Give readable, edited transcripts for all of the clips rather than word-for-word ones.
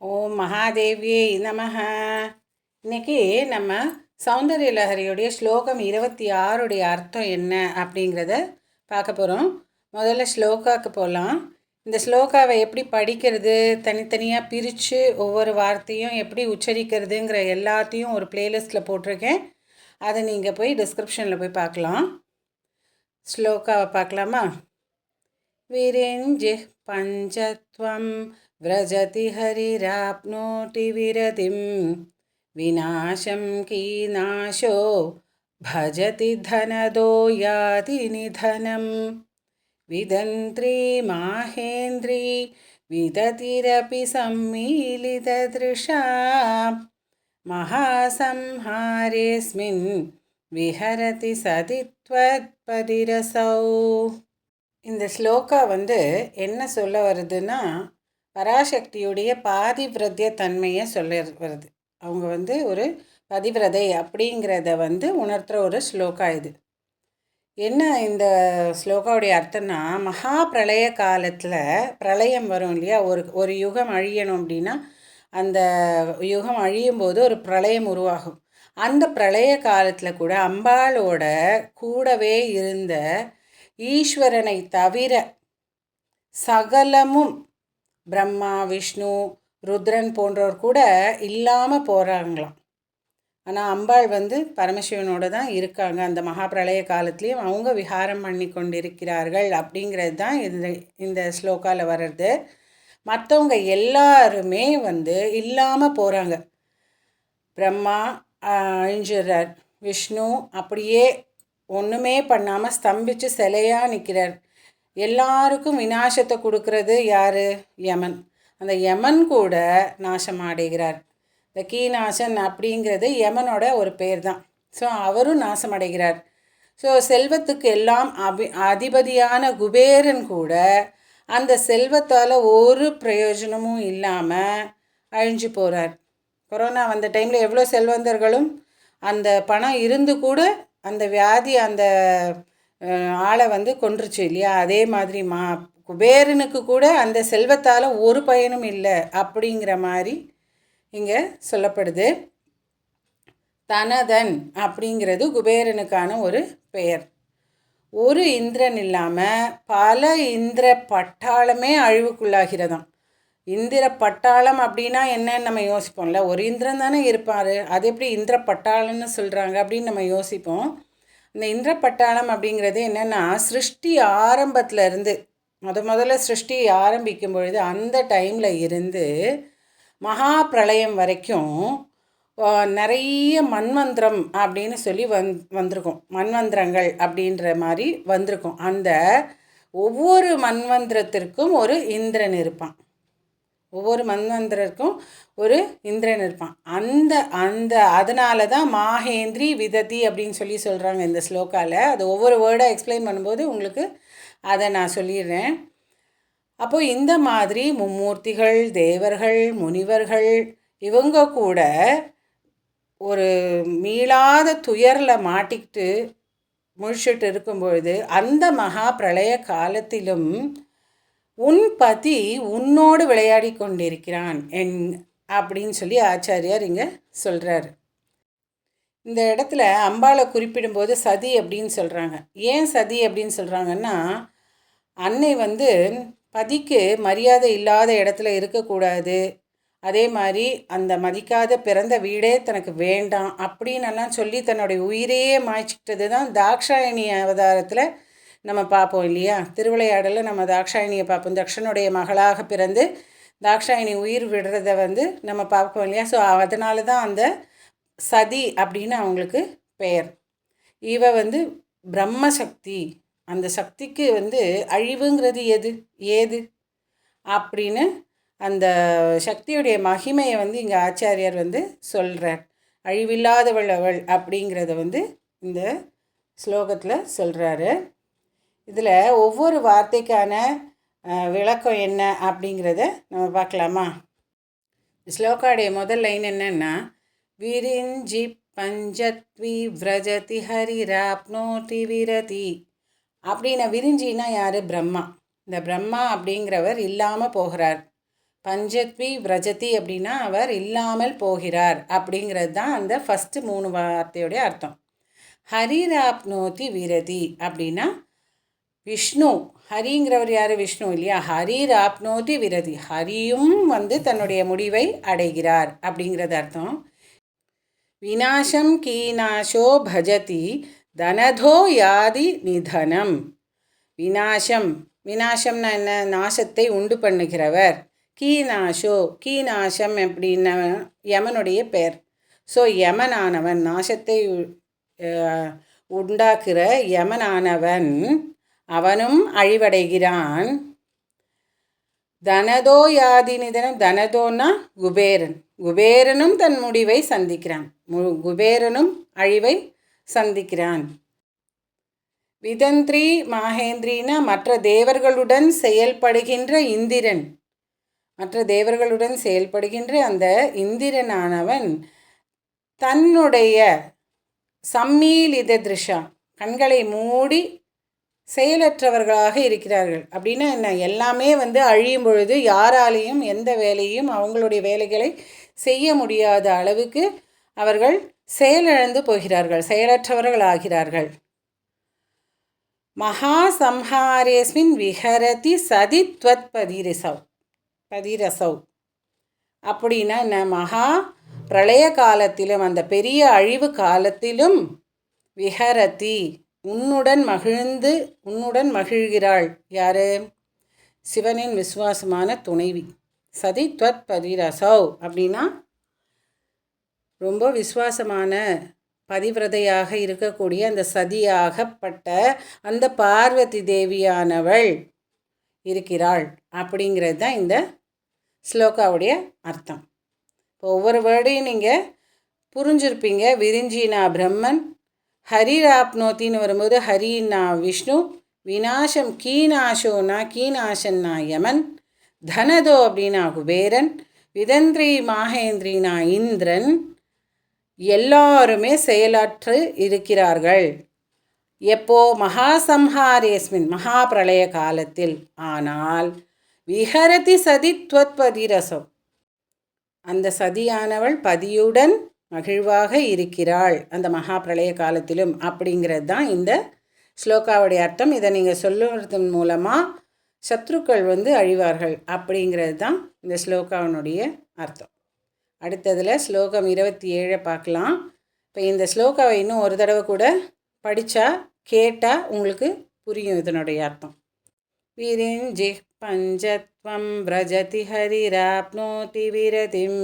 ஓம் மகாதேவியே நமஹ. இன்னைக்கு நம்ம சௌந்தர்ய லஹரியுடைய ஸ்லோகம் 26 அர்த்தம் என்ன அப்படிங்கிறத பார்க்க போகிறோம். முதல்ல ஸ்லோகாவுக்கு போகலாம். இந்த ஸ்லோகாவை எப்படி படிக்கிறது, தனித்தனியாக பிரித்து ஒவ்வொரு வார்த்தையும் எப்படி உச்சரிக்கிறதுங்கிற எல்லாத்தையும் ஒரு பிளேலிஸ்ட்டில் போட்டிருக்கேன். அதை நீங்கள் போய் டிஸ்கிரிப்ஷனில் போய் பார்க்கலாம். ஸ்லோகாவை பார்க்கலாமா? விரிஞ்சி பஞ்சத்வம் व्रजति हरिराप्नोति विरतिं विनाशं कीनाशो भजति धनदो याति निधनं विदन्त्री माहेन्द्री विदतिरपि सम्मीलितदृशा महासंहारेऽस्मिन् विहरति सति त्वत्पदिरसौ. இந்த ஸ்லோகா என்ன சொல்ல வருதுன்னா, பராசக்தியுடைய பாதிவிரத்திய தன்மையை சொல்ல வருது. அவங்க ஒரு பதிவிரதை அப்படிங்கிறத உணர்த்துகிற ஒரு ஸ்லோகா இது. என்ன இந்த ஸ்லோகாவுடைய அர்த்தம்னா, மகா பிரளய காலத்தில் பிரளயம் வரும் இல்லையா, ஒரு யுகம் அழியணும் அப்படின்னா அந்த யுகம் அழியும் போது ஒரு பிரளயம் உருவாகும். அந்த பிரளய காலத்தில் கூட அம்பாளோட கூடவே இருந்த ஈஸ்வரனை தவிர சகலமும் பிரம்மா, விஷ்ணு, ருத்ரன் போன்றவர் கூட இல்லாமல் போகிறாங்களாம். ஆனால் அம்பாள் பரமசிவனோடு தான் இருக்காங்க. அந்த மகாபிரளய காலத்துலேயும் அவங்க விஹாரம் பண்ணி கொண்டிருக்கிறார்கள் அப்படிங்கிறது தான் இந்த ஸ்லோகாவில் வர்றது. மற்றவங்க எல்லாருமே இல்லாமல் போகிறாங்க. பிரம்மா அழிஞ்சிறார், விஷ்ணு அப்படியே ஒன்றுமே பண்ணாமல் ஸ்தம்பித்து சிலையாக நிற்கிறார். எல்லாருக்கும் விநாசத்தை கொடுக்கறது யார்? யமன். அந்த யமன் கூட நாசமடைகிறார். இந்த கீநாசன் அப்படிங்கிறது யமனோட ஒரு பேர் தான். ஸோ அவரும் நாசமடைகிறார். ஸோ செல்வத்துக்கு எல்லாம் அதிபதியான குபேரன் கூட அந்த செல்வத்தால் ஒரு பிரயோஜனமும் இல்லாமல் அழிஞ்சு போகிறார். கொரோனா வந்த டைமில் எவ்வளோ செல்வந்தர்களும் அந்த பணம் இருந்து கூட அந்த வியாதி அந்த ஆளை கொன்றுச்சு இல்லையா, அதே மாதிரி குபேரனுக்கு கூட அந்த செல்வத்தால் ஒரு பயனும் இல்லை அப்படிங்கிற மாதிரி இங்கே சொல்லப்படுது. தனதன் அப்படிங்கிறது குபேரனுக்கான ஒரு பெயர். ஒரு இந்திரன் இல்லாமல் பல இந்திர பட்டாளமே அழிவுக்குள்ளாகிறதாம். இந்திர பட்டாளம் அப்படின்னா என்னன்னு நம்ம யோசிப்போம்ல, ஒரு இந்திரன் தானே இருப்பார், அது எப்படி இந்திர பட்டாளம்னு சொல்கிறாங்க அப்படின்னு நம்ம யோசிப்போம். இந்த இந்திர பட்டாளம் அப்படிங்கிறது என்னென்னா, சிருஷ்டி ஆரம்பத்தில் இருந்து முதல்ல சிருஷ்டி ஆரம்பிக்கும் பொழுது அந்த டைமில் இருந்து மகா பிரளயம் வரைக்கும் நிறைய மன்வந்திரம் அப்படின்னு சொல்லி வந்திருக்கும். மன்வந்திரங்கள் அப்படின்ற மாதிரி வந்திருக்கும். அந்த ஒவ்வொரு மன்வந்திரத்திற்கும் ஒரு இந்திரன் இருப்பான். ஒவ்வொரு மன்வந்திரருக்கும் ஒரு இந்திரன் இருப்பான். அதனால தான் மாஹேந்திரி விததி அப்படின்னு சொல்லி சொல்கிறாங்க இந்த ஸ்லோகாவில். அது ஒவ்வொரு வேர்டாக எக்ஸ்பிளைன் பண்ணும்போது உங்களுக்கு அதை நான் சொல்லிடுறேன். அப்போது இந்த மாதிரி மும்மூர்த்திகள், தேவர்கள், முனிவர்கள் இவங்க கூட ஒரு மீளாத துயரில் மாட்டிக்கிட்டு முழிச்சிட்டு இருக்கும்பொழுது அந்த மகா பிரளய காலத்திலும் உன் பதி உன்னோடு விளையாடி கொண்டிருக்கிறான் அப்படின்னு சொல்லி ஆச்சாரியார் இங்கே சொல்கிறார். இந்த இடத்துல அம்பாளை குறிப்பிடும்போது சதி அப்படின்னு சொல்கிறாங்க. ஏன் சதி அப்படின்னு சொல்கிறாங்கன்னா, அன்னை பதிக்கு மரியாதை இல்லாத இடத்துல இருக்கக்கூடாது, அதே மாதிரி அந்த மதிக்காத பிறந்த வீடே தனக்கு வேண்டாம் அப்படின்னெல்லாம் சொல்லி தன்னுடைய உயிரையே மாய்ச்சிக்கிட்டது தான் தாக்ஷாயணி அவதாரத்தில் நம்ம பார்ப்போம் இல்லையா. திருவிளையாடலில் நம்ம தாக்ஷாயணியை பார்ப்போம். தக்ஷனுடைய மகளாக பிறந்து தாக்ஷாயணி உயிர் விடுறத நம்ம பார்ப்போம் இல்லையா. ஸோ அதனால தான் அந்த சதி அப்படின்னு அவங்களுக்கு பெயர். இவ பிரம்மசக்தி. அந்த சக்திக்கு அழிவுங்கிறது ஏது அப்படின்னு அந்த சக்தியுடைய மகிமையை இங்கே ஆச்சாரியார் சொல்கிறார். அழிவில்லாதவள் அவள் அப்படிங்கிறத இந்த ஸ்லோகத்தில் சொல்கிறாரு. இதில் ஒவ்வொரு வார்த்தைக்கான விளக்கம் என்ன அப்படிங்கிறத நம்ம பார்க்கலாமா? ஸ்லோகாடைய முதல் லைன் என்னென்னா, விரிஞ்சி பஞ்சத்வி விரஜதி ஹரிராப்னோதி விரதி அப்படின்னா, விரிஞ்சின்னா யார்? பிரம்மா. இந்த பிரம்மா அப்படிங்கிறவர் இல்லாமல் போகிறார். பஞ்சத்வி விரஜதி அப்படின்னா அவர் இல்லாமல் போகிறார் அப்படிங்கிறது தான் அந்த ஃபஸ்ட்டு 3 வார்த்தையுடைய அர்த்தம். ஹரிராப்னோதி விரதி அப்படின்னா விஷ்ணு, ஹரிங்கிறவர் யார்? விஷ்ணு இல்லையா? ஹரிராப்னோதி விரதி, ஹரியும் தன்னுடைய முடிவை அடைகிறார் அப்படிங்கிறது அர்த்தம். விநாசம் கீநாசோ பஜதி தனதோ யாதி நிதனம். விநாசம், விநாசம்னா என்ன? நாசத்தை உண்டு பண்ணுகிறவர். கீநாசோ, கீநாசம் அப்படின்னா யமனுடைய பெயர். ஸோ யமனானவன், நாசத்தை உண்டாக்குற யமனானவன் அவனும் அழிவடைகிறான். தனதோ யாதி நிதனம், தனதோன்னா குபேரன், குபேரனும் தன் முடிவை சந்திக்கிறான், குபேரனும் அழிவை சந்திக்கிறான். விதந்திரி மாகேந்திரினா மற்ற தேவர்களுடன் செயல்படுகின்ற இந்திரன், மற்ற தேவர்களுடன் செயல்படுகின்ற அந்த இந்திரனானவன் தன்னுடைய சம்மீலித திருஷா, கண்களை மூடி செயலற்றவர்களாக இருக்கிறார்கள். அப்படின்னா என்ன? எல்லாமே அழியும் பொழுது யாராலையும் எந்த வேலையும் அவங்களுடைய வேலைகளை செய்ய முடியாத அளவுக்கு அவர்கள் செயலிழந்து போகிறார்கள், செயலற்றவர்கள் ஆகிறார்கள். மகாசம்ஹாரேஸ்மின் விஹரதி சதித்வத் பதிரசௌ அப்படின்னா என்ன? மகா பிரளய காலத்திலும் அந்த பெரிய அழிவு காலத்திலும் விஹரதி உன்னுடன் மகிழ்கிறாள். யார்? சிவனின் விசுவாசமான துணைவி. சதித்வத் பதிரசௌ அப்படின்னா ரொம்ப விசுவாசமான பதிவிரதையாக இருக்கக்கூடிய அந்த சதியாகப்பட்ட அந்த பார்வதி தேவியானவள் இருக்கிறாள் அப்படிங்கிறது தான் இந்த ஸ்லோகாவுடைய அர்த்தம். இப்போ ஒவ்வொரு வேர்டையும் நீங்கள் புரிஞ்சிருப்பீங்க. விரிஞ்சினா பிரம்மன், ஹரிராப்னோத்தின்னு வரும்போது ஹரின்னா விஷ்ணு, விநாசம் கீநாசோனா கீநாசன்னா யமன், தனதோ அப்படின்னா குபேரன், விதந்திரி மாகேந்திரினா இந்திரன், எல்லாருமே செயலாற்று இருக்கிறார்கள். எப்போ? மகாசம்ஹாரேஸ்மின் மகாபிரளய காலத்தில். ஆனால் விஹரதி சதித்வத்பதிரசம் அந்த சதியானவள் பதியுடன் மகிழ்வாக இருக்கிறாள் அந்த மகாபிரளய காலத்திலும் அப்படிங்கிறது தான் இந்த ஸ்லோகாவுடைய அர்த்தம். இதை நீங்கள் சொல்லுவதன் மூலமாக சத்ருக்கள் அழிவார்கள் அப்படிங்கிறது தான் இந்த ஸ்லோகாவினுடைய அர்த்தம். அடுத்ததில் ஸ்லோகம் 27 பார்க்கலாம். இப்போ இந்த ஸ்லோகாவை இன்னும் ஒரு தடவை கூட படித்தா கேட்டால் உங்களுக்கு புரியும் இதனுடைய அர்த்தம். விரிஞ்சி பஞ்சத்வம் விரஜதி ஹரிராப்னோதி விரதிம்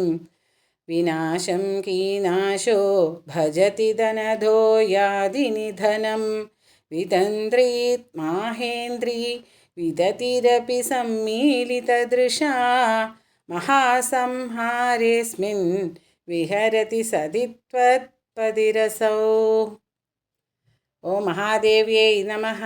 விநாசம் கீநாசோ பஜதி தனதோ யாதி நிதனம் விதந்திரீத் மாஹேந்திரி விததிரபி சம்மீலிததிருஷா மகாசம்ஹாரேஸ்மின் விஹரதி சதித்வத் பதிரசௌ. ஓம் மகாதேவியை நமः.